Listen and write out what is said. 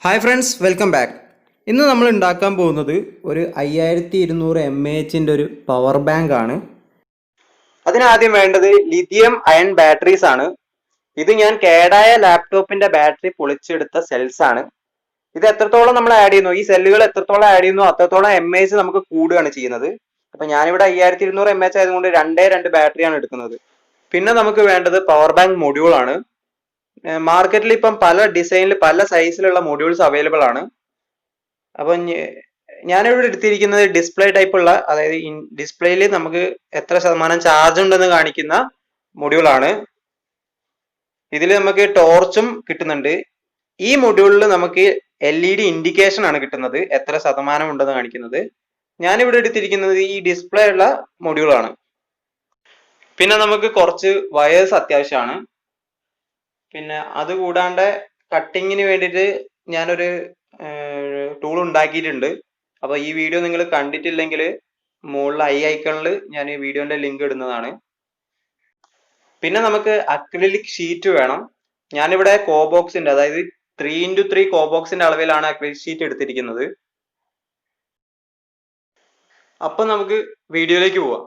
Hi friends, welcome back. ഇന്ന് നമ്മൾ ഉണ്ടാക്കാൻ പോകുന്നത് ഒരു 5200 mAh ഒരു പവർ ബാങ്ക് ആണ്. അതിനാദ്യം വേണ്ടത് ലിഥിയം അയൺ ബാറ്ററീസ് ആണ്. ഇത് ഞാൻ കേടായ ലാപ്ടോപ്പിന്റെ ബാറ്ററി പൊളിച്ചെടുത്ത സെൽസ് ആണ്. ഇത് എത്രത്തോളം നമ്മൾ ആഡ് ചെയ്യുന്നു, ഈ സെല്ലുകൾ എത്രത്തോളം ആഡ് ചെയ്യുന്നു അത്രത്തോളം mAh നമുക്ക് കൂടുകയാണ് ചെയ്യുന്നത്. അപ്പൊ ഞാനിവിടെ 5200 mAh ആയതുകൊണ്ട് 2 ബാറ്ററിയാണ് എടുക്കുന്നത്. പിന്നെ നമുക്ക് വേണ്ടത് പവർ ബാങ്ക് മൊഡ്യൂൾ ആണ്. മാർക്കറ്റിൽ ഇപ്പം പല ഡിസൈനിൽ പല സൈസിലുള്ള മൊഡ്യൂൾസ് അവൈലബിൾ ആണ്. അപ്പൊ ഞാനിവിടെ എടുത്തിരിക്കുന്നത് ഡിസ്പ്ലേ ടൈപ്പ് ഉള്ള, അതായത് ഡിസ്പ്ലേയിൽ നമുക്ക് എത്ര ശതമാനം ചാർജ് ഉണ്ടെന്ന് കാണിക്കുന്ന മൊഡ്യൂൾ ആണ്. ഇതിൽ നമുക്ക് ടോർച്ചും കിട്ടുന്നുണ്ട്. ഈ മൊഡ്യൂളിൽ നമുക്ക് LED ഇൻഡിക്കേഷൻ ആണ് കിട്ടുന്നത്, എത്ര ശതമാനം ഉണ്ടെന്ന് കാണിക്കുന്നത്. ഞാനിവിടെ എടുത്തിരിക്കുന്നത് ഈ ഡിസ്പ്ലേ ഉള്ള മൊഡ്യൂൾ ആണ്. പിന്നെ നമുക്ക് കുറച്ച് വയേഴ്സ് അത്യാവശ്യമാണ്. പിന്നെ അത് കൂടാണ്ട് കട്ടിങ്ങിന് വേണ്ടിയിട്ട് ഞാനൊരു ടൂൾ ഉണ്ടാക്കിയിട്ടുണ്ട്. അപ്പൊ ഈ വീഡിയോ നിങ്ങൾ കണ്ടിട്ടില്ലെങ്കിൽ മുകളിൽ ഐക്കണിൽ ഞാൻ ഈ വീഡിയോന്റെ ലിങ്ക് ഇടുന്നതാണ്. പിന്നെ നമുക്ക് അക്രിലിക് ഷീറ്റ് വേണം. ഞാനിവിടെ കോബോക്സിന്റെ, അതായത് 3x3 കോബോക്സിന്റെ അളവിലാണ് അക്രിലിക് ഷീറ്റ് എടുത്തിരിക്കുന്നത്. അപ്പൊ നമുക്ക് വീഡിയോയിലേക്ക് പോവാം.